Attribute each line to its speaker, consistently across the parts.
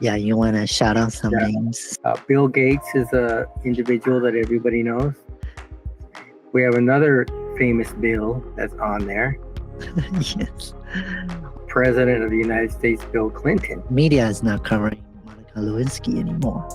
Speaker 1: Yeah, you want to shout out some
Speaker 2: Yeah.
Speaker 1: names?
Speaker 2: Bill Gates is a individual that everybody knows. We have another famous Bill that's on there.
Speaker 1: Yes.
Speaker 2: President of the United States, Bill Clinton.
Speaker 1: Media is not covering Monica Lewinsky anymore.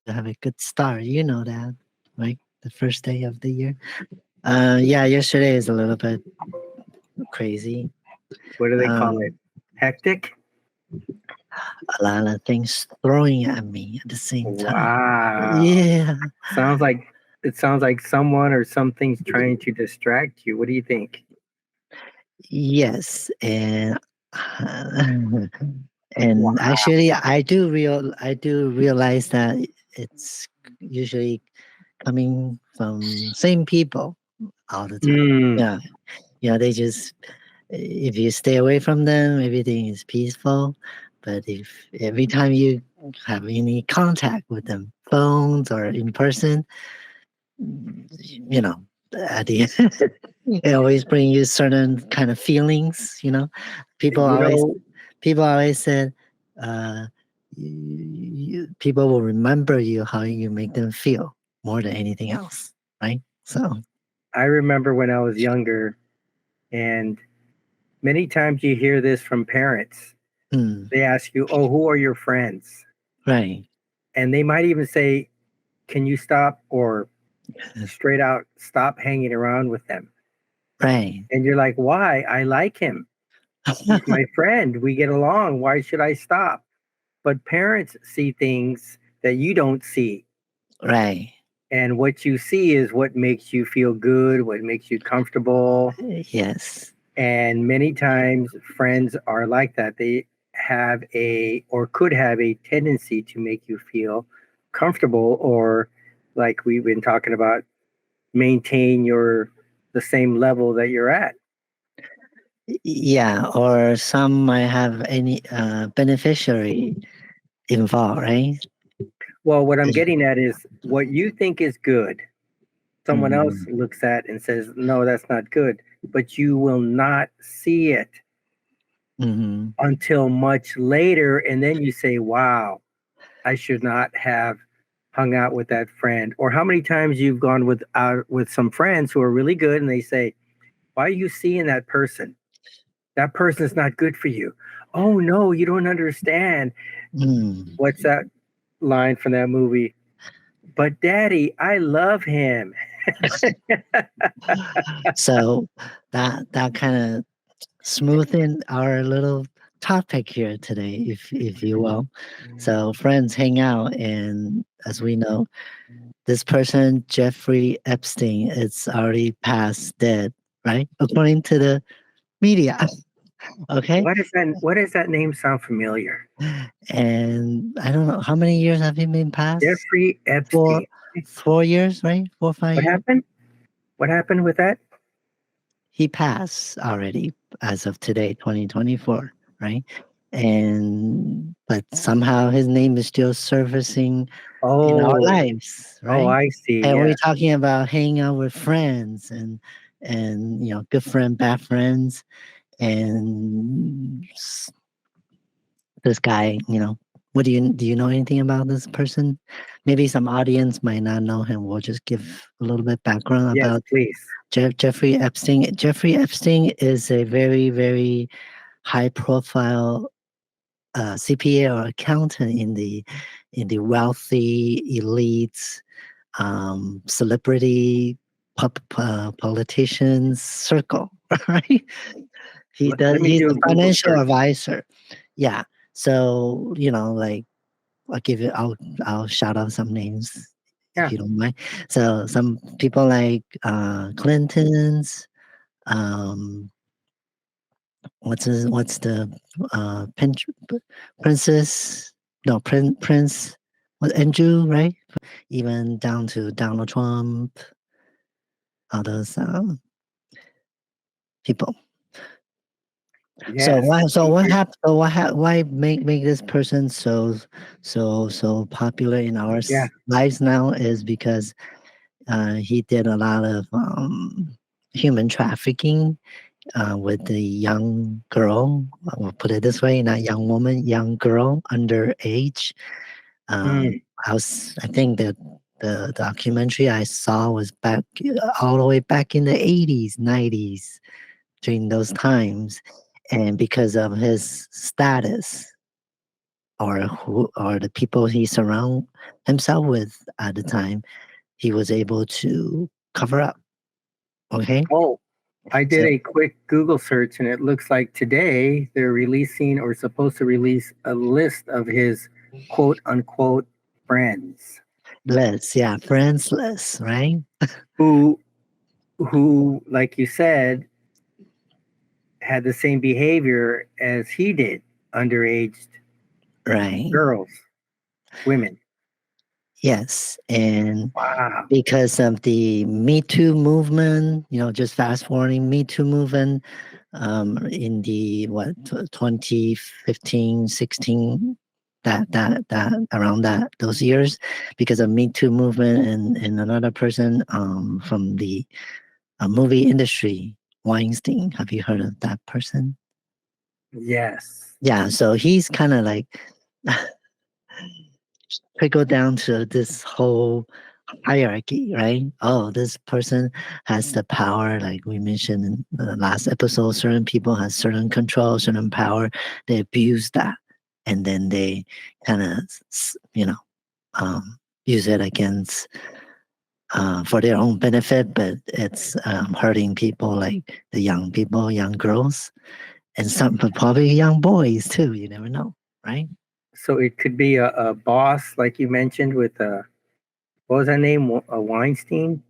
Speaker 1: To have a good start, you know that, right? The first day of the year. Yeah, yesterday is a little bit crazy.
Speaker 2: What do they call it? Hectic?
Speaker 1: A lot of things throwing at me at the same time.
Speaker 2: Wow.
Speaker 1: Yeah.
Speaker 2: It sounds like someone or something's trying to distract you. What do you think?
Speaker 1: Yes, and
Speaker 2: Wow.
Speaker 1: actually, I do realize that it's usually coming from same people all the time.
Speaker 2: Mm,
Speaker 1: Yeah, they just if you stay away from them, everything is peaceful. But if every time you have any contact with them, phones or in person, you know, at the end, it always bring you certain kind of feelings. People
Speaker 2: you
Speaker 1: always
Speaker 2: know,
Speaker 1: people always said, people will remember you how you make them feel more than anything else, right? So,
Speaker 2: I remember when I was younger, and many times you hear this from parents. They ask you, "Oh, who are your friends?"
Speaker 1: right,
Speaker 2: And they might even say, "Can you stop?" or straight out, "Stop hanging around with them."
Speaker 1: right.
Speaker 2: And you're like, "Why? I like him. He's my friend. We get along. Why should I stop?" But parents see things that you don't see.
Speaker 1: Right.
Speaker 2: And what you see is what makes you feel good, what makes you comfortable.
Speaker 1: Yes.
Speaker 2: And many times friends are like that. They have a or could have a tendency to make you feel comfortable, or like we've been talking about, maintain your the same level that you're at.
Speaker 1: Yeah, or some might have any beneficiary involved, right?
Speaker 2: Well, what I'm getting at is what you think is good, someone else
Speaker 1: Mhm.
Speaker 2: looks at and says, no, that's not good, but you will not see it
Speaker 1: Mhm.
Speaker 2: until much later. And then you say, wow, I should not have hung out with that friend. Or how many times you've gone with out with some friends who are really good and they say, why are you seeing that person? That person is not good for you. Oh no, you don't understand.
Speaker 1: Mm.
Speaker 2: What's that line from that movie? But daddy, I love him.
Speaker 1: So that kind of smoothing our little topic here today, if you will. So friends hang out, and as we know, this person Jeffrey Epstein is already past dead, right? According to the media. Okay,
Speaker 2: What does that name sound familiar?
Speaker 1: and I don't know how many years have he been passed.
Speaker 2: Jeffrey
Speaker 1: Four,
Speaker 2: Epstein.
Speaker 1: 4 years, right? 4 or 5
Speaker 2: What
Speaker 1: years.
Speaker 2: happened? What happened with that?
Speaker 1: He passed already as of today, 2024, right? And but somehow his name is still surfacing in our
Speaker 2: Oh,
Speaker 1: lives,
Speaker 2: oh,
Speaker 1: right?
Speaker 2: I see.
Speaker 1: And we're
Speaker 2: Yeah.
Speaker 1: talking about hanging out with friends and good friend, bad friends, and this guy, what do you know anything about this person? Maybe some audience might not know him. We'll just give a little bit background
Speaker 2: Yes,
Speaker 1: about
Speaker 2: please.
Speaker 1: Jeffrey Epstein. Jeffrey Epstein is a very, very high profile CPA or accountant in the wealthy elite celebrity politicians circle, right?
Speaker 2: Let me
Speaker 1: He's
Speaker 2: do
Speaker 1: a
Speaker 2: a Google
Speaker 1: financial
Speaker 2: search.
Speaker 1: advisor. Yeah. So, like I'll shout out some names if
Speaker 2: Yeah.
Speaker 1: you don't mind. So some people like Clinton's, um, what's the princess? No, Prince, what, Andrew, right? Even down to Donald Trump, all those people. So
Speaker 2: Yes.
Speaker 1: why? So
Speaker 2: He
Speaker 1: what
Speaker 2: did.
Speaker 1: happened? So why make this person so popular in our
Speaker 2: Yeah.
Speaker 1: lives now is because he did a lot of human trafficking with the young girl. I will put it this way: not young woman, young girl, underage.
Speaker 2: Mm.
Speaker 1: I think that the documentary I saw was back all the way back in the 80s, 90s during those times, and because of his status or the people he surround himself with at the time, he was able to cover up. Okay,
Speaker 2: Oh, I did
Speaker 1: so
Speaker 2: a quick Google search, and it looks like today they're releasing or supposed to release a list of his quote unquote friends
Speaker 1: list, yeah, friends list, right?
Speaker 2: who like you said, had the same behavior as he did, underage
Speaker 1: Right.
Speaker 2: girls, women.
Speaker 1: Yes, and
Speaker 2: Wow.
Speaker 1: because of the Me Too movement, just fast forwarding Me Too movement in the 2015, 16, that around those years, because of Me Too movement and another person from the movie industry, Weinstein. Have you heard of that person?
Speaker 2: Yes.
Speaker 1: Yeah, so he's kind of like trickle down to this whole hierarchy, right? Oh, this person has the power, like we mentioned in the last episode. Certain people have certain control, certain power. They abuse that, and then they kind of, um, use it against for their own benefit, but it's hurting people like the young people, young girls, and some but probably young boys too. You never know, right?
Speaker 2: So it could be a boss, like you mentioned, with what was that name? Weinstein.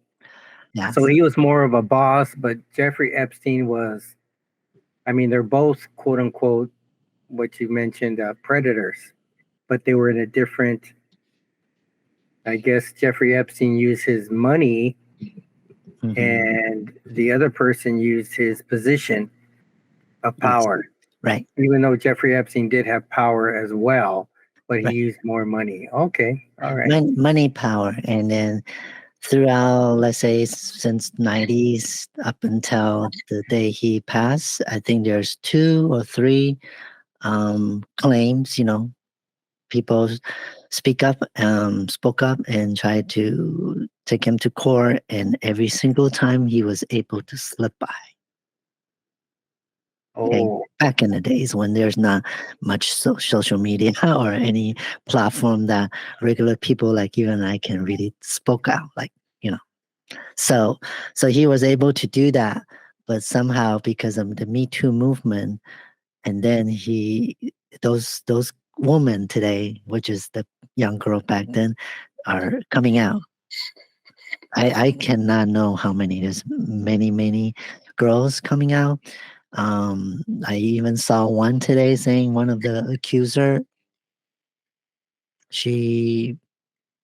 Speaker 2: So
Speaker 1: Yes,
Speaker 2: he was more of a boss, but Jeffrey Epstein was. I mean, they're both quote unquote what you mentioned predators, but they were in a different. I guess Jeffrey Epstein used his money,
Speaker 1: hmm,
Speaker 2: and the other person used his position of
Speaker 1: yes,
Speaker 2: power.
Speaker 1: right,
Speaker 2: Even though Jeffrey Epstein did have power as well, but he
Speaker 1: right.
Speaker 2: used more money. Okay, all right.
Speaker 1: Money, power, and then throughout, let's say, since 90s up until the day he passed, I think there's two or three claims, people spoke up and tried to take him to court, and every single time he was able to slip by. Okay,
Speaker 2: Oh,
Speaker 1: back in the days when there's not much social media or any platform that regular people like you and I can really spoke out, like, you know. So so he was able to do that, but somehow because of the Me Too movement, and then those women today, which is the young girl back then, are coming out. I cannot know how many. There's many girls coming out. I even saw one today saying one of the accuser, she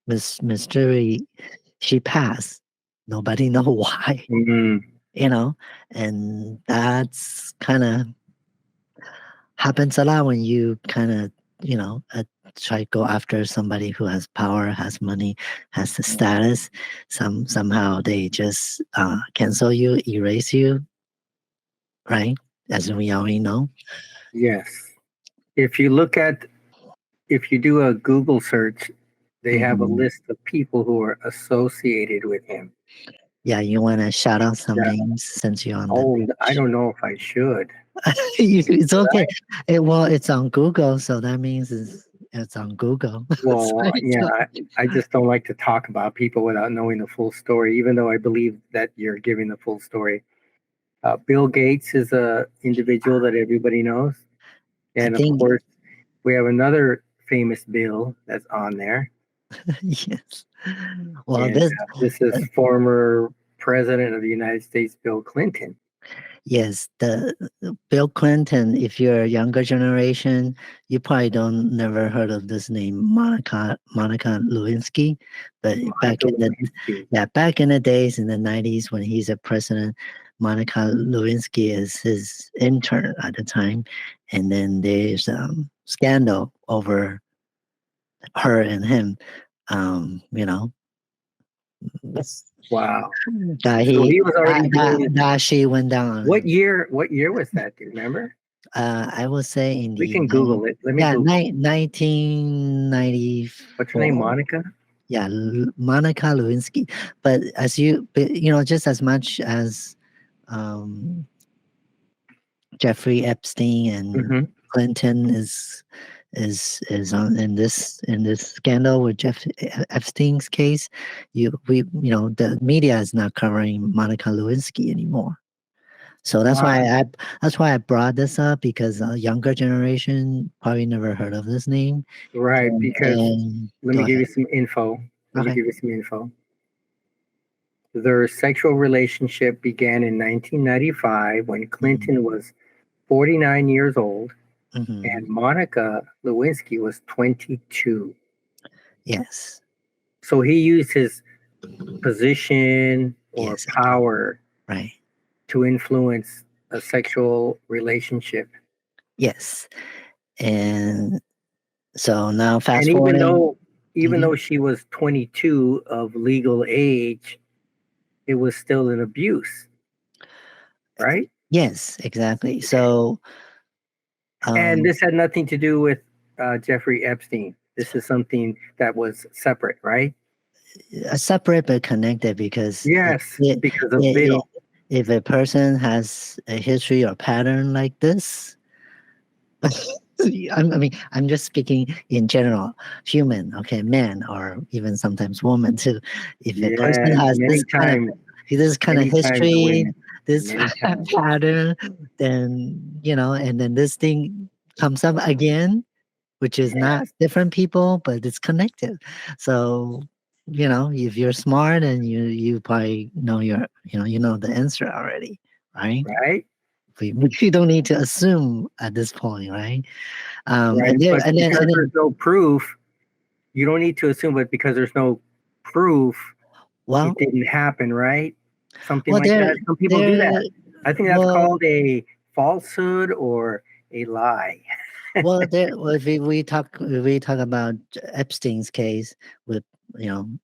Speaker 1: mystery, she passed. Nobody know why,
Speaker 2: mm,
Speaker 1: you know, and that's kind of happens a lot when you kind of, try to go after somebody who has power, has money, has the status. Somehow they just cancel you, erase you, right? As we already know.
Speaker 2: yes. If you look at, if you do a Google search, they have a
Speaker 1: Mhm.
Speaker 2: list of people who are associated with him.
Speaker 1: Yeah, you want to shout out some
Speaker 2: Yeah.
Speaker 1: names since you're on the.
Speaker 2: Oh, I don't know if I should.
Speaker 1: It's
Speaker 2: Should
Speaker 1: okay.
Speaker 2: I?
Speaker 1: Well, it's on Google, so that means it's on Google. So
Speaker 2: Well,
Speaker 1: it's
Speaker 2: yeah,
Speaker 1: like,
Speaker 2: I just don't like to talk about people without knowing the full story, even though I believe that you're giving the full story. Bill Gates is a individual that everybody knows,
Speaker 1: I
Speaker 2: and of
Speaker 1: think
Speaker 2: course, we have another famous Bill that's on there,
Speaker 1: yes. Well,
Speaker 2: and this is former President of the United States, Bill Clinton.
Speaker 1: yes, the Bill Clinton. If you're a younger generation, you probably don't never heard of this name, Monica Lewinsky. But back
Speaker 2: Monica
Speaker 1: in the
Speaker 2: Lewinsky.
Speaker 1: yeah, back in the days in the 90s when he's a president, Monica Lewinsky is his intern at the time, and then there's scandal over her and him. You know,
Speaker 2: Wow.
Speaker 1: that
Speaker 2: So
Speaker 1: he
Speaker 2: he was already doing.
Speaker 1: that she went down.
Speaker 2: What year? What year was that? Do you remember?
Speaker 1: I would say in
Speaker 2: We
Speaker 1: the
Speaker 2: can Google it. Let me Google.
Speaker 1: 1994.
Speaker 2: What's her name? Monica.
Speaker 1: Yeah, Monica Lewinsky. But just as much as um, Jeffrey Epstein and
Speaker 2: Mm-hmm.
Speaker 1: Clinton is on in this scandal with Jeff Epstein's case, the media is not covering Monica Lewinsky anymore. So
Speaker 2: Wow.
Speaker 1: that's why I brought this up, because a younger generation probably never heard of this name.
Speaker 2: Right. Because
Speaker 1: And
Speaker 2: let
Speaker 1: go
Speaker 2: me give
Speaker 1: ahead.
Speaker 2: you some info. Let me
Speaker 1: Okay.
Speaker 2: give you some info. Their sexual relationship began in 1995 when
Speaker 1: Mhm.
Speaker 2: Clinton was 49 years old and
Speaker 1: Mhm.
Speaker 2: Monica Lewinsky was 22.
Speaker 1: Yes.
Speaker 2: So he used his position or
Speaker 1: Yes.
Speaker 2: power
Speaker 1: Right.
Speaker 2: to influence a sexual relationship.
Speaker 1: Yes. And so now
Speaker 2: And
Speaker 1: fast forwarding.
Speaker 2: even
Speaker 1: Mhm.
Speaker 2: though she was 22 of legal age, it was still an abuse, right?
Speaker 1: Yes, exactly.
Speaker 2: Okay.
Speaker 1: So
Speaker 2: And
Speaker 1: um,
Speaker 2: this had nothing to do with Jeffrey Epstein. This is something that was separate, right?
Speaker 1: separate but connected, because
Speaker 2: Yes, because of Bill.
Speaker 1: if a person has a history or pattern like this, I'm just speaking in general, human, okay, man, or even sometimes woman too. If a person
Speaker 2: Yes,
Speaker 1: has this kind of
Speaker 2: many times
Speaker 1: history,
Speaker 2: women,
Speaker 1: this
Speaker 2: many times.
Speaker 1: pattern, then and then this thing comes up again, which is not
Speaker 2: Yes,
Speaker 1: different people, but it's connected. So, if you're smart and you probably know the answer already, right?
Speaker 2: right,
Speaker 1: We don't need to assume at this point, right?
Speaker 2: right.
Speaker 1: And there,
Speaker 2: But
Speaker 1: and
Speaker 2: because there's
Speaker 1: then,
Speaker 2: no proof, you don't need to assume. But because there's no proof,
Speaker 1: well,
Speaker 2: it didn't happen, right? Something
Speaker 1: well,
Speaker 2: like
Speaker 1: there,
Speaker 2: that. Some people do
Speaker 1: there,
Speaker 2: that. I think that's
Speaker 1: well,
Speaker 2: called a falsehood or a lie.
Speaker 1: if we talk about Epstein's case with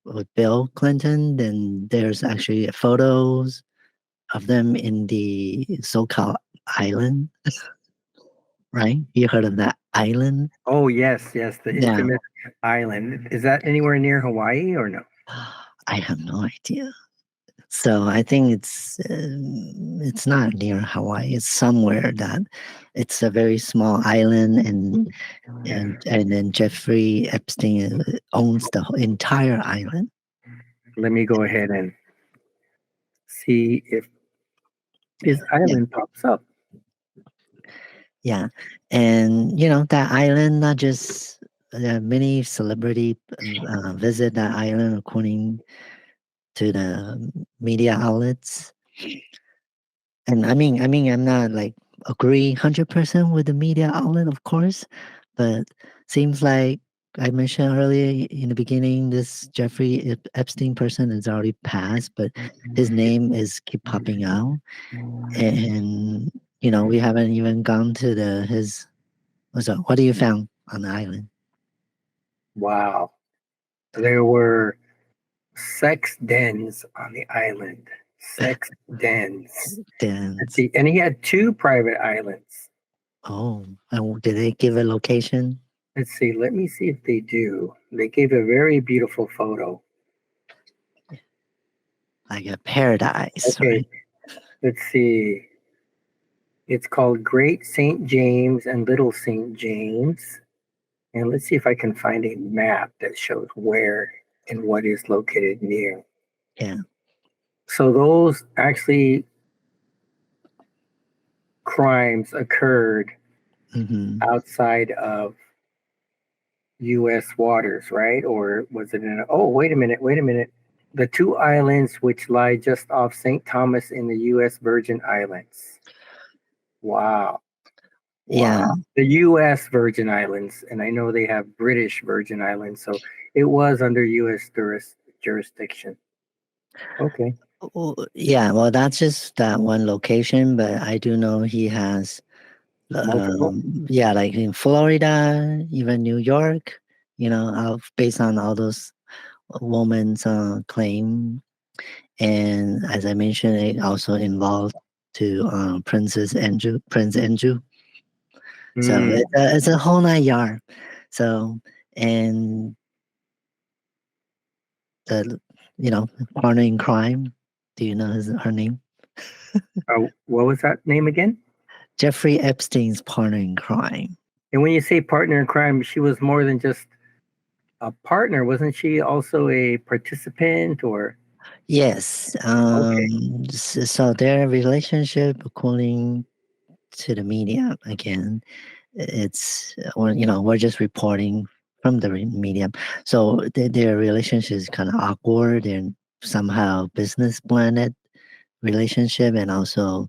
Speaker 1: with Bill Clinton, then there's actually photos of them in the so-called island, right? You heard of that island?
Speaker 2: Oh yes, yes, the
Speaker 1: Yeah.
Speaker 2: infamous island. Is that anywhere near Hawaii or no?
Speaker 1: I have no idea. So I think it's not near Hawaii. It's somewhere that it's a very small island, and
Speaker 2: Yeah.
Speaker 1: then Jeffrey Epstein owns the entire island.
Speaker 2: Let me go ahead and see if his
Speaker 1: Yeah,
Speaker 2: island pops up.
Speaker 1: yeah, and that island, not just many celebrity visit that island, according to the media outlets. And I'm not like agree 100% with the media outlet, of course, but seems like I mentioned earlier in the beginning, this Jeffrey Epstein person is already passed, but his name is keep popping out, and we haven't even gone to what do you found on the island?
Speaker 2: Wow. There were sex dens on the island. Sex dens.
Speaker 1: Then,
Speaker 2: Let's see. And he had two private islands.
Speaker 1: oh, and did they give a location?
Speaker 2: Let's see. Let me see if they do. They gave a very beautiful photo.
Speaker 1: Like a paradise,
Speaker 2: Okay.
Speaker 1: right?
Speaker 2: Let's see. It's called Great St. James and Little St. James. And let's see if I can find a map that shows where and what is located near.
Speaker 1: Yeah.
Speaker 2: So those actually crimes occurred
Speaker 1: Hmm.
Speaker 2: outside of U.S. waters, right? Or was it in? Oh, wait a minute, wait a minute. The two islands which lie just off St. Thomas in the U.S. Virgin Islands. Wow,
Speaker 1: Yeah.
Speaker 2: wow. The U.S. Virgin Islands, and I know they have British Virgin Islands, so it was under U.S. jurisdiction. Okay.
Speaker 1: Yeah, well, that's just that one location, but I do know he has,
Speaker 2: Multiple?
Speaker 1: yeah, like in Florida, even New York, based on all those women's claim. And as I mentioned, it also involved to Prince Andrew. So
Speaker 2: Mm.
Speaker 1: it's a whole nine yard. So, and the, partner in crime, do you know her name?
Speaker 2: What was that name again?
Speaker 1: Jeffrey Epstein's partner in crime.
Speaker 2: And when you say partner in crime, she was more than just a partner. Wasn't she also a participant or?
Speaker 1: Yes.
Speaker 2: Okay.
Speaker 1: So their relationship, according to the media, again, we're just reporting from the media. So their relationship is kind of awkward and somehow business blended relationship, and also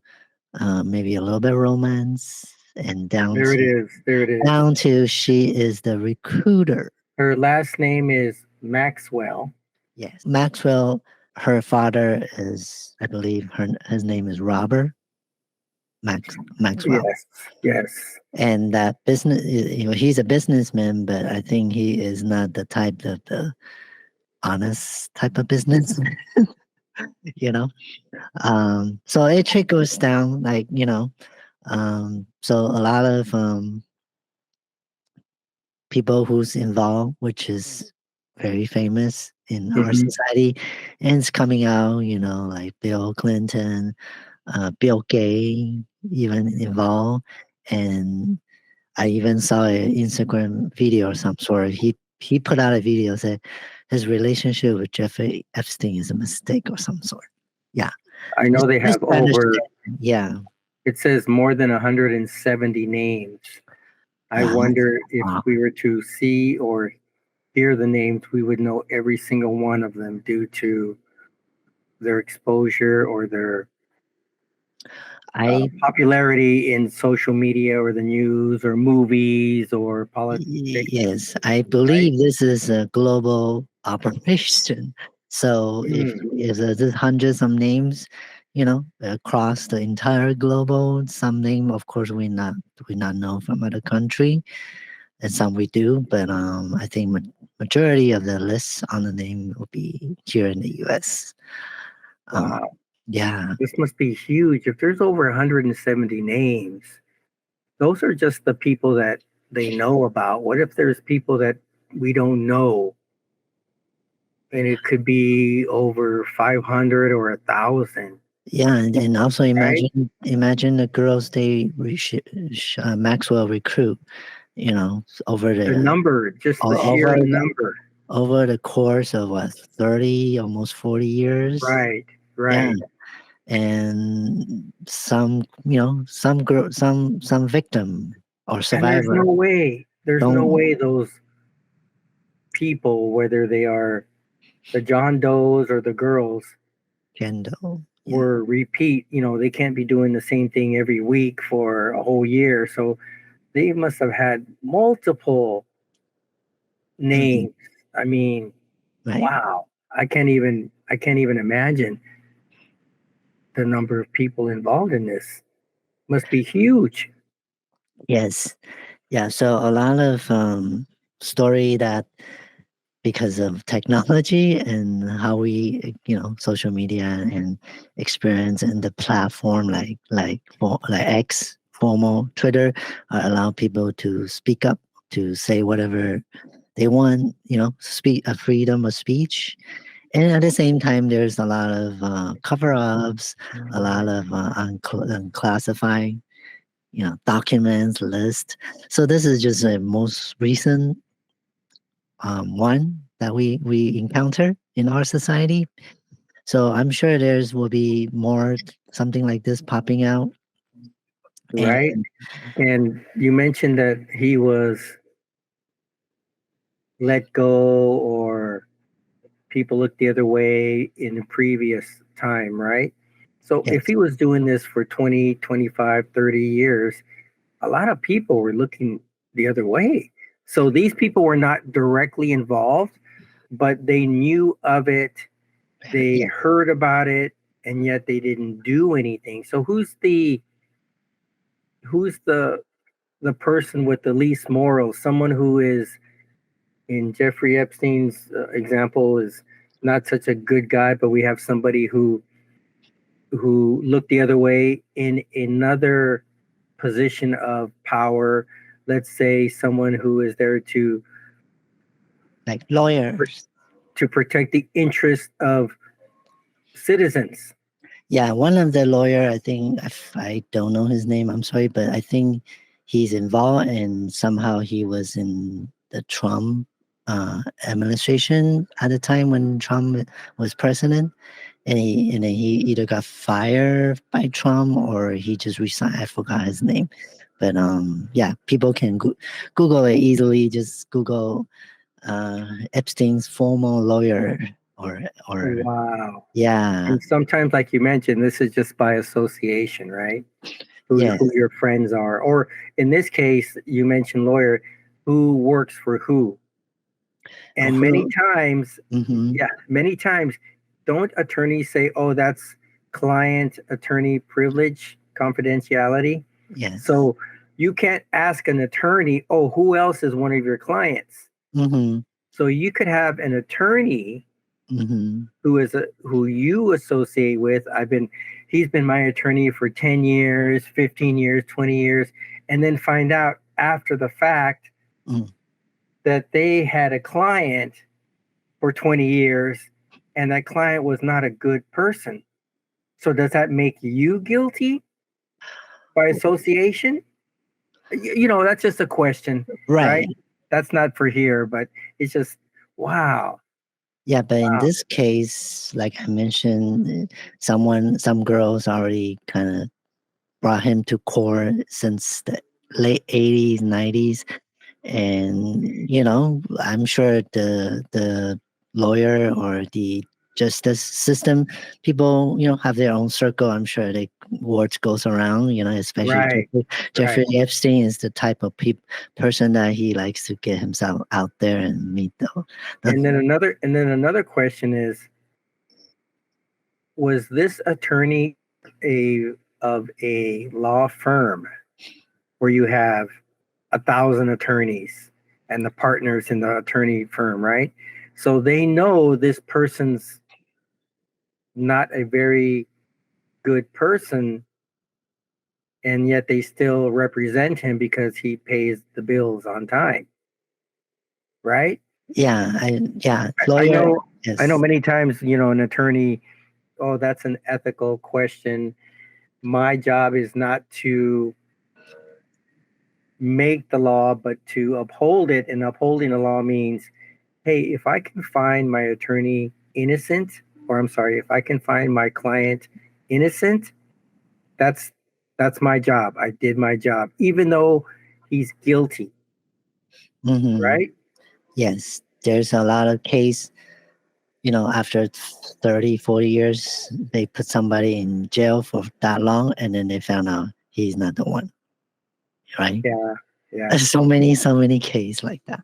Speaker 1: maybe a little bit romance, and down
Speaker 2: There it
Speaker 1: to
Speaker 2: is. There it is.
Speaker 1: she is the recruiter.
Speaker 2: Her last name is Maxwell.
Speaker 1: Yes, Maxwell. Her father is, I believe, his name is Robert Maxwell,
Speaker 2: Yes. Yes.
Speaker 1: and that business. He's a businessman, but I think he is not the type of the honest type of business. you know, so it trickles down, like so a lot of people who's involved, which is very famous in our
Speaker 2: Hmm.
Speaker 1: society, and it's coming out, like Bill Clinton, Bill Gates even involved, and I even saw an Instagram video or some sort. He put out a video said his relationship with Jeffrey Epstein is a mistake or some sort. Yeah,
Speaker 2: I know they have over,
Speaker 1: misunderstanding. Yeah.
Speaker 2: it says more than 170 names. I
Speaker 1: Wow.
Speaker 2: wonder if
Speaker 1: Wow.
Speaker 2: we were to see or hear the names, we would know every single one of them due to their exposure or their
Speaker 1: I
Speaker 2: popularity in social media or the news or movies or politics,
Speaker 1: Yes, I
Speaker 2: right?
Speaker 1: believe this is a global operation. So
Speaker 2: Mm,
Speaker 1: if there's hundreds of names, across the entire global, some name, of course, we not know from other country, and some we do, but I think majority of the lists on the name will be here in the U.S. Um,
Speaker 2: wow.
Speaker 1: yeah,
Speaker 2: This must be huge. If there's over 170 names, those are just the people that they know about. What if there's people that we don't know and it could be over 500 or 1,000,
Speaker 1: yeah, and also
Speaker 2: right?
Speaker 1: imagine the girls Maxwell recruit, over
Speaker 2: The
Speaker 1: the
Speaker 2: number, just the sheer
Speaker 1: over
Speaker 2: number.
Speaker 1: the course of what, 30, almost 40 years.
Speaker 2: Right,
Speaker 1: Yeah.
Speaker 2: right.
Speaker 1: And some girl, some victim or
Speaker 2: And
Speaker 1: survivor
Speaker 2: there's no
Speaker 1: don't
Speaker 2: way those people, whether they are the John Does or the girls,
Speaker 1: handle. Yeah.
Speaker 2: were repeat. They can't be doing the same thing every week for a whole year. So they must have had multiple
Speaker 1: Mhm.
Speaker 2: names. I mean,
Speaker 1: Right.
Speaker 2: wow. I can't even imagine the number of people involved in this. Must be huge.
Speaker 1: Yes. Yeah. So a lot of story that because of technology and how we, social media and experience and the platform like X, formal Twitter, allow people to speak up, to say whatever they want, speak a freedom of speech. And at the same time, there's a lot of cover-ups, a lot of unclassifying, documents, list. So this is just a most recent one that we encounter in our society. So I'm sure there's will be more something like this popping out. And
Speaker 2: Right. And you mentioned that he was let go or people look the other way in the previous time, right? So if
Speaker 1: yes,
Speaker 2: he was doing this for 20, 25, 30 years, a lot of people were looking the other way. So these people were not directly involved, but they knew of it, they
Speaker 1: yeah,
Speaker 2: heard about it, and yet they didn't do anything. So who's the person with the least morals? Someone who is, in Jeffrey Epstein's example, is not such a good guy, but we have somebody who looked the other way in another position of power. Let's say someone who is there
Speaker 1: Like lawyers.
Speaker 2: to protect the interest of citizens.
Speaker 1: Yeah, one of the lawyer, I think, I don't know his name, I'm sorry, but I think he's involved and somehow he was in the Trump administration at the time when Trump was president. And then he either got fired by Trump or he just resigned. I forgot his name. But yeah, people can Google it easily. Just Google Epstein's former lawyer or
Speaker 2: Wow.
Speaker 1: yeah.
Speaker 2: And sometimes, like you mentioned, this is just by association, right?
Speaker 1: Yeah.
Speaker 2: Who your friends are. Or in this case, you mentioned lawyer, who works for who. And many times,
Speaker 1: Mm-hmm.
Speaker 2: yeah, many times, don't attorneys say, oh, that's client attorney privilege, confidentiality?
Speaker 1: Yes.
Speaker 2: So you can't ask an attorney, oh, who else is one of your clients?
Speaker 1: Mm-hmm.
Speaker 2: So you could have an attorney
Speaker 1: Mm-hmm.
Speaker 2: who you associate with. He's been my attorney for 10 years, 15 years, 20 years, and then find out after the fact that they had a client for 20 years and that client was not a good person. So does that make you guilty by association? That's just a question, right?
Speaker 1: Right.
Speaker 2: That's not for here, but it's just, wow.
Speaker 1: Yeah, but in
Speaker 2: Wow.
Speaker 1: this case, like I mentioned, some girls already kind of brought him to court since the late 80s, 90s. And, I'm sure the lawyer or the justice system, people, have their own circle. I'm sure they words goes around, especially
Speaker 2: Right,
Speaker 1: Jeffrey
Speaker 2: right.
Speaker 1: Epstein is the type of person that he likes to get himself out there and meet
Speaker 2: And then another question is, was this attorney a of a law firm where you have 1,000 attorneys and the partners in the attorney firm, right? So they know this person's not a very good person, and yet they still represent him because he pays the bills on time, right?
Speaker 1: Yeah,
Speaker 2: I
Speaker 1: lawyer.
Speaker 2: know, I know
Speaker 1: Yes.
Speaker 2: many times, an attorney, oh, that's an ethical question. My job is not to make the law, but to uphold it. And upholding the law means, hey, if I can find my attorney innocent, or I'm sorry, if I can find my client innocent, that's my job. I did my job, even though he's guilty,
Speaker 1: Mm-hmm.
Speaker 2: right?
Speaker 1: Yes, there's a lot of case, after 30, 40 years, they put somebody in jail for that long and then they found out he's not the one, right?
Speaker 2: Yeah, yeah.
Speaker 1: So many cases like that.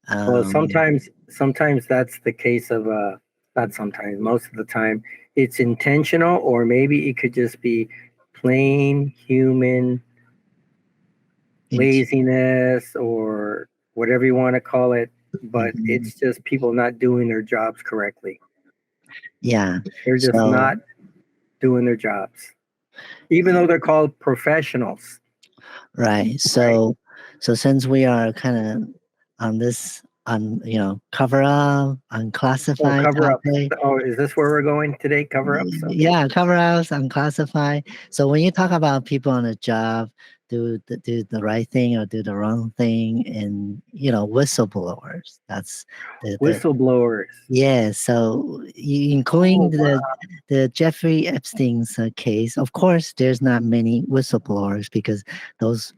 Speaker 2: Well,
Speaker 1: Um,
Speaker 2: sometimes that's the case of not sometimes, most of the time it's intentional, or maybe it could just be plain human
Speaker 1: in-
Speaker 2: laziness or whatever you want to call it, but
Speaker 1: mhm.
Speaker 2: it's just people not doing their jobs correctly.
Speaker 1: Yeah.
Speaker 2: They're just
Speaker 1: So,
Speaker 2: not doing their jobs, even though they're called professionals,
Speaker 1: right.
Speaker 2: right?
Speaker 1: So since we are kind of on this, cover up,
Speaker 2: Oh,
Speaker 1: unclassified
Speaker 2: cover ups.
Speaker 1: topic.
Speaker 2: Oh, is this where we're going today? Cover ups? Okay.
Speaker 1: Yeah, cover ups, unclassified. So when you talk about people on a job do the right thing or do the wrong thing, and whistleblowers, that's the
Speaker 2: Whistleblowers.
Speaker 1: yeah. So including
Speaker 2: Oh, wow.
Speaker 1: the Jeffrey Epstein's case, of course, there's not many whistleblowers because those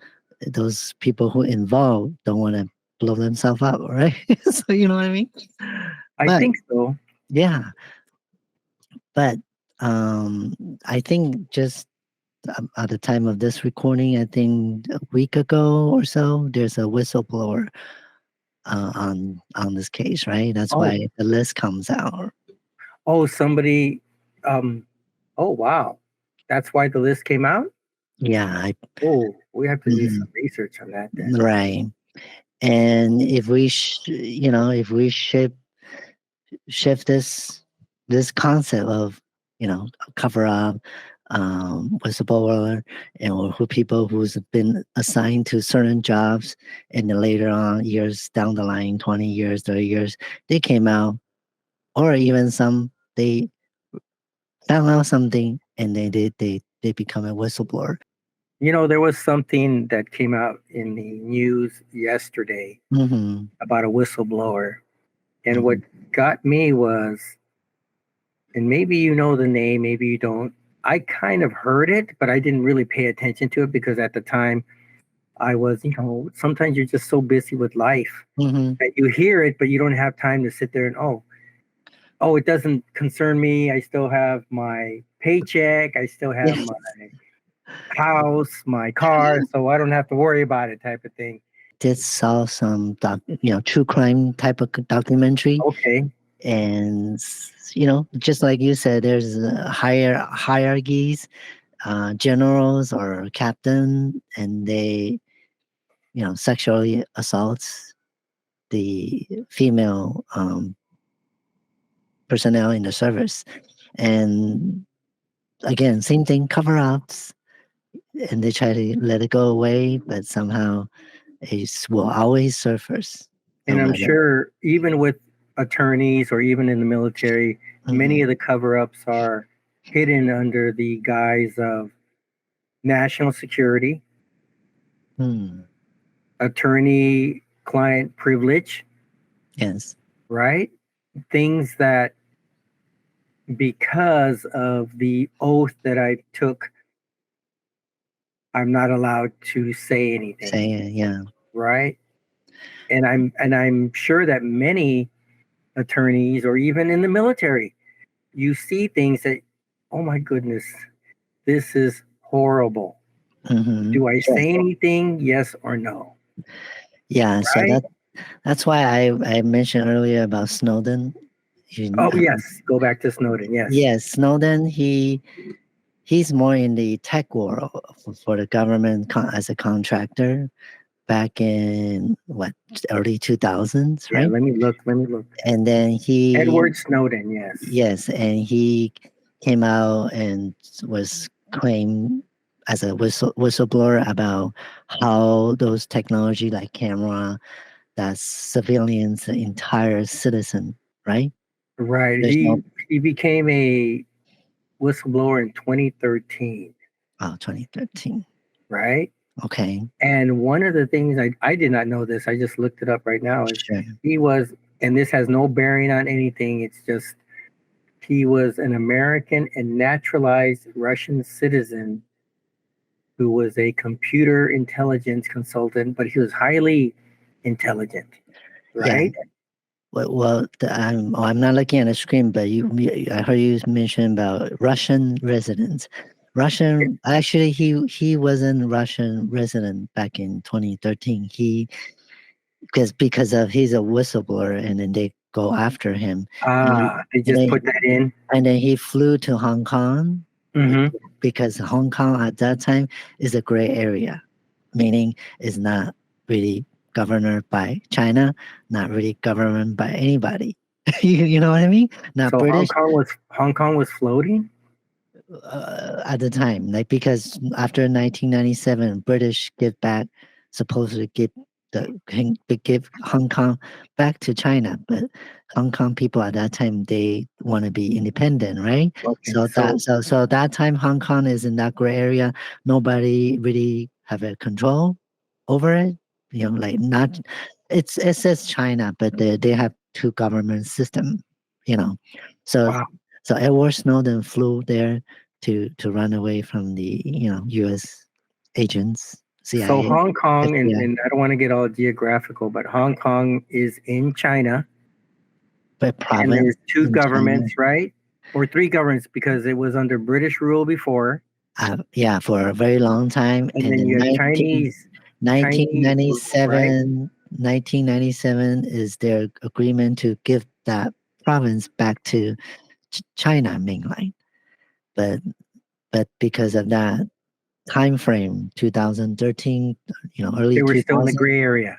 Speaker 1: those people who involved don't want to blow themselves up, right? So you know what I mean.
Speaker 2: I
Speaker 1: But
Speaker 2: think so.
Speaker 1: yeah, but I think just at the time of this recording, I think a week ago or so, there's a whistleblower on this case, right? That's
Speaker 2: Oh,
Speaker 1: why the list comes out.
Speaker 2: somebody. Um, Oh, wow. That's why the list came out?
Speaker 1: Yeah,
Speaker 2: Oh, we have to do
Speaker 1: mhm,
Speaker 2: some research on that then.
Speaker 1: right. And if we, if we shift this concept of cover up, whistleblower, and or who people who's been assigned to certain jobs, and then later on years down the line, 20 years, 30 years, they came out, or even some they found out something and they become a whistleblower.
Speaker 2: There was something that came out in the news yesterday
Speaker 1: Mm-hmm,
Speaker 2: about a whistleblower. And what
Speaker 1: mm-hmm,
Speaker 2: got me was, and maybe you know the name, maybe you don't. I kind of heard it, but I didn't really pay attention to it because at the time I was, sometimes you're just so busy with life
Speaker 1: mm-hmm.
Speaker 2: that you hear it, but you don't have time to sit there and, oh, it doesn't concern me. I still have my paycheck. I still have
Speaker 1: Yeah,
Speaker 2: my house, my car, so I don't have to worry about it type of thing.
Speaker 1: did saw some true crime type of documentary,
Speaker 2: Okay.
Speaker 1: and just like you said, there's higher hierarchies, generals or captain, and they sexually assaults the female personnel in the service, and again same thing, cover ups, and they try to let it go away, but somehow it will always surface no
Speaker 2: And I'm
Speaker 1: matter.
Speaker 2: sure even with attorneys or even in the military, many
Speaker 1: Mhm.
Speaker 2: of the cover ups are hidden under the guise of national security,
Speaker 1: Hmm.
Speaker 2: attorney client privilege,
Speaker 1: Yes.
Speaker 2: right? Things that because of the oath that I took, I'm not allowed to say anything,
Speaker 1: Say it, yeah.
Speaker 2: right? And I'm sure that many attorneys or even in the military, you see things that, oh my goodness, this is horrible.
Speaker 1: Hmm.
Speaker 2: Do I
Speaker 1: Yes.
Speaker 2: say anything? Yes or no?
Speaker 1: Yeah. So
Speaker 2: Right?
Speaker 1: that's why I mentioned earlier about Snowden.
Speaker 2: Oh yes. Go back to Snowden. Yes.
Speaker 1: Yes, Snowden. He's more in the tech world for the government as a contractor back in what, early 2000s,
Speaker 2: Yeah.
Speaker 1: right?
Speaker 2: Let me look. Let me look.
Speaker 1: And then
Speaker 2: Edward Snowden. Yes.
Speaker 1: yes, and he came out and was claimed as a whistleblower about how those technology like camera that civilians, the entire citizen, right?
Speaker 2: Right.
Speaker 1: There's no
Speaker 2: He became a whistleblower in 2013.
Speaker 1: 2013.
Speaker 2: Right.
Speaker 1: Okay,
Speaker 2: And one of the things I did not know this, I just looked it up right now, is
Speaker 1: sure.
Speaker 2: he was, and this has no bearing on anything, it's just he was an American and naturalized Russian citizen who was a computer intelligence consultant, but he was highly intelligent,
Speaker 1: Yeah.
Speaker 2: right?
Speaker 1: I'm not looking at the screen, but I heard you mention about Russian residents. Russian, actually, he wasn't Russian resident back in 2013. Because of he's a whistleblower, and then they go after him, and he,
Speaker 2: They
Speaker 1: and
Speaker 2: just
Speaker 1: then
Speaker 2: put that in.
Speaker 1: he flew to Hong Kong, be-
Speaker 2: Hmm.
Speaker 1: because Hong Kong at that time is a gray area, meaning it's not really governed by China, not really governed by anybody. You know what I mean? Not
Speaker 2: So
Speaker 1: British,
Speaker 2: Hong Kong was floating.
Speaker 1: at the time, like, because after 1997, British give back, supposedly give Hong Kong back to China, but Hong Kong people at that time, they want to be independent, right?
Speaker 2: Okay,
Speaker 1: So that time Hong Kong is in that gray area. Nobody really have a control over it. Like, not, it says China, but they have two government system. You know, so
Speaker 2: wow.
Speaker 1: Edward Snowden flew there to run away from the U.S. agents,
Speaker 2: So
Speaker 1: CIA,
Speaker 2: Hong Kong,
Speaker 1: FBI,
Speaker 2: and I don't want to get all geographical, but Hong Kong is in China,
Speaker 1: but
Speaker 2: and
Speaker 1: province
Speaker 2: there's two
Speaker 1: in China.
Speaker 2: governments, right? Or three governments because it was under British rule before,
Speaker 1: Yeah, for a very long time,
Speaker 2: and
Speaker 1: and
Speaker 2: then
Speaker 1: in
Speaker 2: you have Chinese rule, right?
Speaker 1: 1997 is their agreement to give that province back to China mainland. but because of that time frame, 2013, early
Speaker 2: They were still in the
Speaker 1: 2000.
Speaker 2: gray area.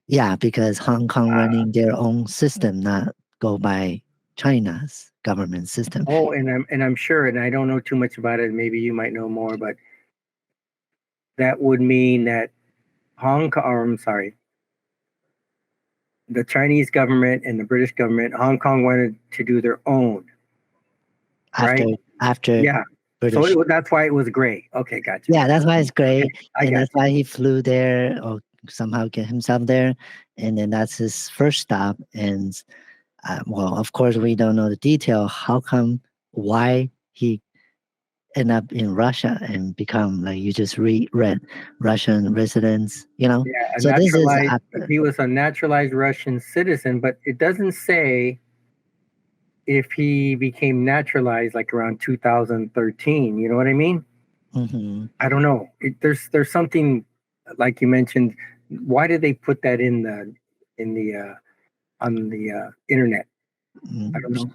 Speaker 1: Yeah, because Hong Kong
Speaker 2: Ah.
Speaker 1: running their own system, not go by China's government system.
Speaker 2: Oh, and I'm sure, and I don't know too much about it. Maybe you might know more, but that would mean that Hong Kong, or I'm sorry, the Chinese government and the British government, Hong Kong wanted to do their own,
Speaker 1: after
Speaker 2: right?
Speaker 1: after
Speaker 2: Yeah. So
Speaker 1: British.
Speaker 2: that's why it was gray. Okay, gotcha.
Speaker 1: Yeah, that's why it's
Speaker 2: Okay,
Speaker 1: great,
Speaker 2: I
Speaker 1: and
Speaker 2: got
Speaker 1: that's why he flew there or somehow get himself there, and then that's his first stop. And well, of course, we don't know the detail. How come? Why he end up in Russia and become like you just read Russian residents?
Speaker 2: you. Yeah, a
Speaker 1: So this is
Speaker 2: naturalized.
Speaker 1: after.
Speaker 2: He was a naturalized Russian citizen, but it doesn't say if he became naturalized like around 2013. You know what I mean?
Speaker 1: Hmm.
Speaker 2: I don't know. There's something like you mentioned. Why did they put that in the on the internet? I don't know,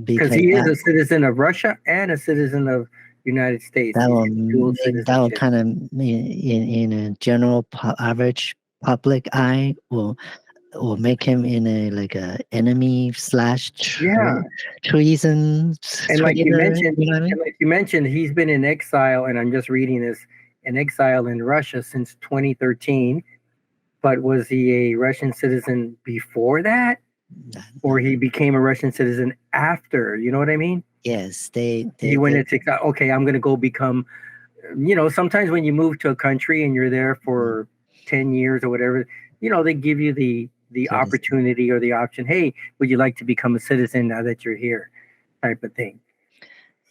Speaker 2: because
Speaker 1: Because
Speaker 2: he is a citizen of Russia and a citizen of United States.
Speaker 1: that
Speaker 2: He's
Speaker 1: will
Speaker 2: got dual
Speaker 1: that will
Speaker 2: citizenship.
Speaker 1: kind of in a general average public eye will make him in a like a enemy slash
Speaker 2: Yeah,
Speaker 1: treason
Speaker 2: and like you
Speaker 1: traitor.
Speaker 2: mentioned,
Speaker 1: You know what I mean?
Speaker 2: he's been in exile, and I'm just reading this, in exile in Russia since 2013. But was he a Russian citizen before that, or he became a Russian citizen after? You know what I mean?
Speaker 1: Yes,
Speaker 2: He went into exile. Okay, I'm going to go become. Sometimes when you move to a country and you're there for 10 years or whatever, they give you the
Speaker 1: citizen.
Speaker 2: opportunity or the option. Hey, would you like to become a citizen now that you're here? Type of thing,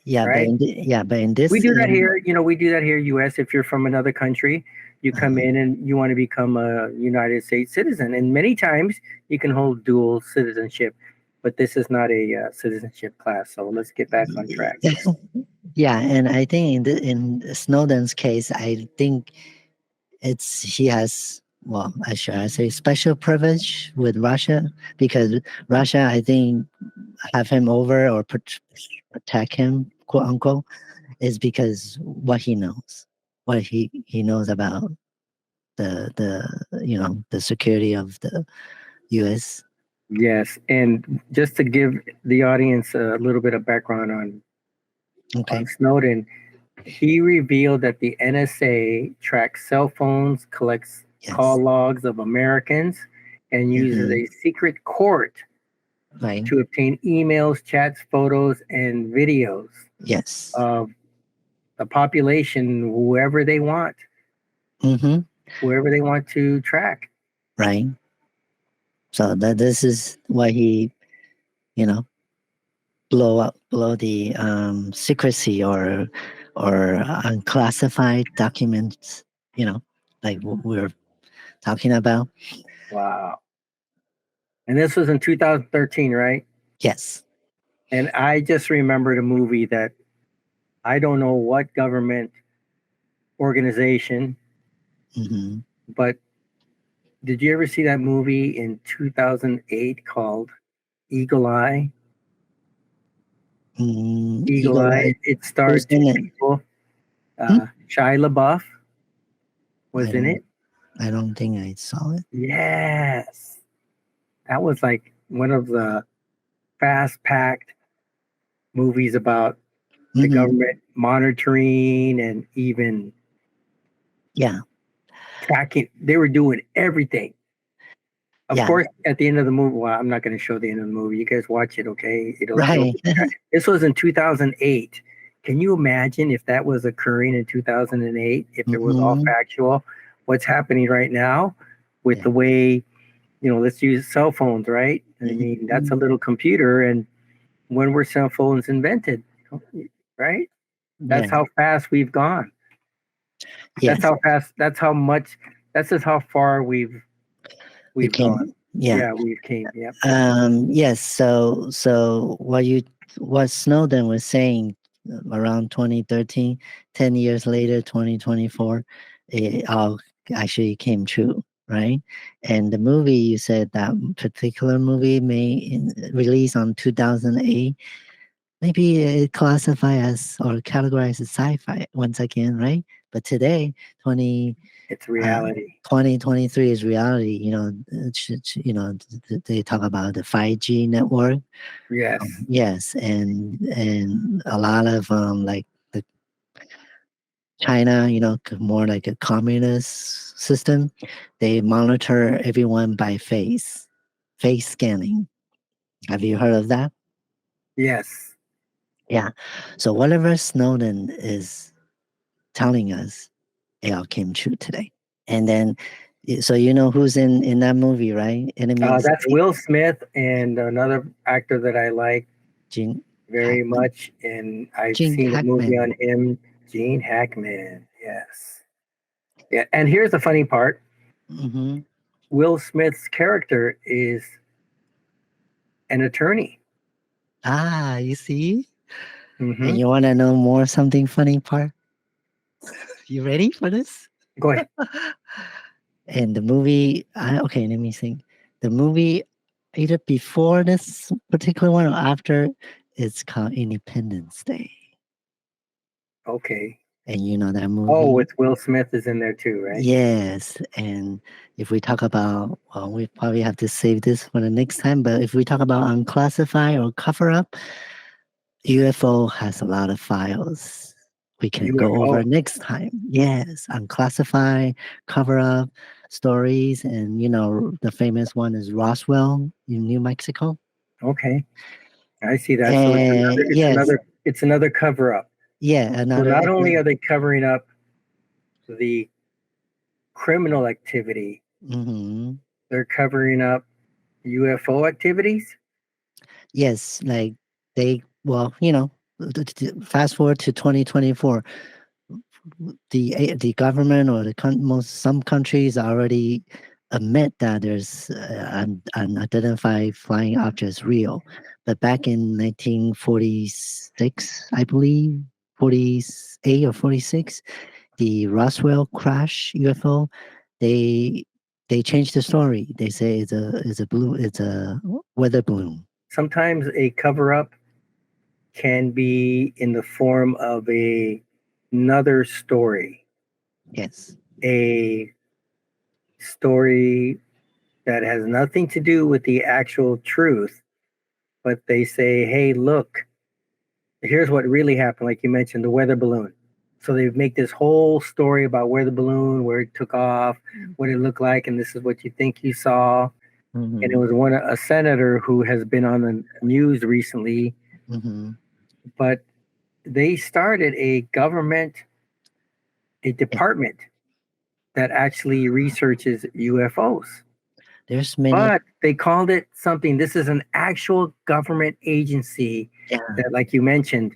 Speaker 1: Yeah, but
Speaker 2: right?
Speaker 1: in
Speaker 2: We
Speaker 1: this
Speaker 2: do that here. We do that here, U.S. If you're from another country, you come
Speaker 1: uh,
Speaker 2: in and you want to become a United States citizen, and many times you can hold dual citizenship. But this is not a citizenship class, so let's get back on track.
Speaker 1: yeah, and I think in Snowden's case, I think he has, well, I should I say, special privilege with Russia, because Russia, I think, have him over or protect him, quote unquote, is because what he knows, what he knows about the security of the U.S.
Speaker 2: Yes, and just to give the audience a little bit of background on
Speaker 1: Okay.
Speaker 2: Snowden, he revealed that the NSA tracks cell phones, collects
Speaker 1: Yes.
Speaker 2: call logs of Americans, and uses
Speaker 1: Hmm.
Speaker 2: a secret court
Speaker 1: Right.
Speaker 2: to obtain emails, chats, photos, and videos
Speaker 1: Yes.
Speaker 2: of the population,
Speaker 1: Hmm.
Speaker 2: whoever they want to track.
Speaker 1: Right. So that this is why he, you know, blow the secrecy or unclassified documents, like what we're talking about.
Speaker 2: Wow. And this was in 2013, right?
Speaker 1: Yes.
Speaker 2: And I just remembered a movie that I don't know what government organization,
Speaker 1: Hmm.
Speaker 2: but did you ever see that movie in 2008 called Eagle Eye? Eagle
Speaker 1: Eagle
Speaker 2: Eye.
Speaker 1: Eye.
Speaker 2: It
Speaker 1: Who's
Speaker 2: starred two
Speaker 1: in it?
Speaker 2: people.
Speaker 1: Hmm?
Speaker 2: Shia LaBeouf
Speaker 1: I
Speaker 2: was in
Speaker 1: don't.
Speaker 2: it.
Speaker 1: I don't think I saw it.
Speaker 2: Yes. That was like one of the fast packed movies about the
Speaker 1: Hmm.
Speaker 2: government monitoring and even
Speaker 1: Yeah.
Speaker 2: tracking. They were doing everything. Of
Speaker 1: Yeah.
Speaker 2: course, at the end of the movie, well, I'm not going to show the end of the movie. You guys watch it, okay? It'll.
Speaker 1: Right.
Speaker 2: This was in 2008. Can you imagine if that was occurring in 2008? If it was all
Speaker 1: Hmm.
Speaker 2: factual, what's happening right now with
Speaker 1: Yeah.
Speaker 2: the way, let's use cell phones, right? I mean, that's
Speaker 1: Hmm.
Speaker 2: a little computer, and when were cell phones invented? Right? That's
Speaker 1: Yeah.
Speaker 2: how fast we've gone. That's
Speaker 1: Yes.
Speaker 2: how fast. That's how much. That's just how far
Speaker 1: We
Speaker 2: we've gone.
Speaker 1: can. Yeah.
Speaker 2: Yeah, we've came. Yep.
Speaker 1: Yes. So what Snowden was saying around 2013, 10 years later, 2024, it all actually came true, right? And the movie, you said that particular movie released on 2008. maybe it classify as or categorize as sci-fi once again, right? But today, 20
Speaker 2: It's
Speaker 1: uh,
Speaker 2: reality.
Speaker 1: 2023 is reality. They talk about the 5G network.
Speaker 2: Yes.
Speaker 1: Yes, and a lot of like the China, more like a communist system. They monitor everyone by face scanning. Have you heard of that?
Speaker 2: Yes.
Speaker 1: Yeah. So whatever Snowden is telling us, it all came true today. And then, so you know who's in that movie, right? Enemies.
Speaker 2: That's Will Smith and another actor that I like
Speaker 1: Gene
Speaker 2: very
Speaker 1: Hackman.
Speaker 2: much, and I've
Speaker 1: Gene
Speaker 2: seen a movie
Speaker 1: Hackman.
Speaker 2: on him, Gene Hackman. Yes. Yeah. And here's the funny part:
Speaker 1: Hmm.
Speaker 2: Will Smith's character is an attorney.
Speaker 1: Ah, you see? And
Speaker 2: Hmm.
Speaker 1: you want to know more something funny part? You ready for this?
Speaker 2: Go ahead.
Speaker 1: And the movie, okay, let me think. The movie, either before this particular one or after, it's called Independence Day.
Speaker 2: Okay.
Speaker 1: And you know that
Speaker 2: Oh,
Speaker 1: movie?
Speaker 2: with Will Smith is in there too, right?
Speaker 1: Yes. And if we talk about, well, we probably have to save this for the next time, but if we talk about unclassified or cover up, UFO has a lot of files we can go
Speaker 2: UFO.
Speaker 1: over next time. Yes, unclassified, cover up stories, and the famous one is Roswell in New Mexico.
Speaker 2: Okay. I see that. So
Speaker 1: And yes,
Speaker 2: it's another cover up.
Speaker 1: yeah,
Speaker 2: So
Speaker 1: another.
Speaker 2: not only are they covering up the criminal activity,
Speaker 1: Hmm.
Speaker 2: they're covering up UFO activities.
Speaker 1: Yes, like well, fast forward to 2024, the government or some countries already admit that there's an unidentified flying objects real. But back in 1946, I believe, 48 or 46, the Roswell crash UFO, they they changed the story. They say it's a weather balloon.
Speaker 2: Sometimes a cover up can be in the form of another story,
Speaker 1: Yes.
Speaker 2: a story that has nothing to do with the actual truth, but they say, hey, look, here's what really happened, like you mentioned, the weather balloon. So they make this whole story about where the balloon, where it took off, what it looked like, and this is what you think you saw. And it
Speaker 1: Hmm.
Speaker 2: was a senator who has been on the news recently,
Speaker 1: Hmm.
Speaker 2: but they started a
Speaker 1: Yeah.
Speaker 2: department that actually researches UFOs.
Speaker 1: There's many.
Speaker 2: But they called it something. This is an actual government agency
Speaker 1: Yeah.
Speaker 2: that, like you mentioned,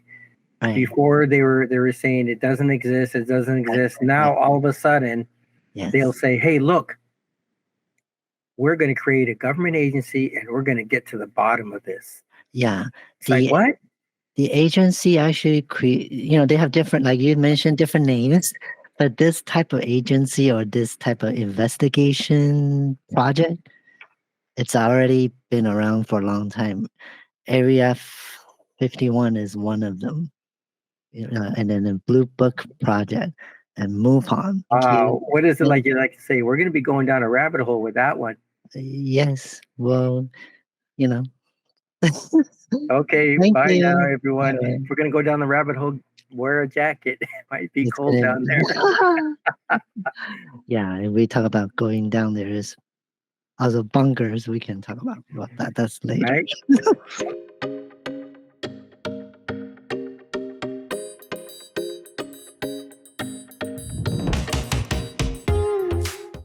Speaker 1: Right.
Speaker 2: before they were saying it doesn't exist, it doesn't
Speaker 1: Right.
Speaker 2: exist.
Speaker 1: Right. Right.
Speaker 2: Now all of a sudden they'll
Speaker 1: Yes.
Speaker 2: say, hey, look, we're going to create a government agency and we're going to get to the bottom of this.
Speaker 1: Yeah.
Speaker 2: It's like,
Speaker 1: The
Speaker 2: what?
Speaker 1: the agency actually create. They have different, like you mentioned, different names. But this type of agency or this type of investigation project, it's already been around for a long time. Area 51 is one of them. And then the Blue Book Project and MUFON.
Speaker 2: What is it
Speaker 1: Yeah.
Speaker 2: like? You like to say, we're going to be going down a rabbit hole with that one.
Speaker 1: Yes. Well, you know.
Speaker 2: Okay,
Speaker 1: Thank
Speaker 2: bye now,
Speaker 1: you.
Speaker 2: everyone.
Speaker 1: All right.
Speaker 2: If we're going to go down the rabbit hole, wear a jacket. It might be
Speaker 1: It's
Speaker 2: cold down there,
Speaker 1: gonna. Yeah, and we talk about going down there is other bunkers. We can talk about that. That's later.
Speaker 2: right?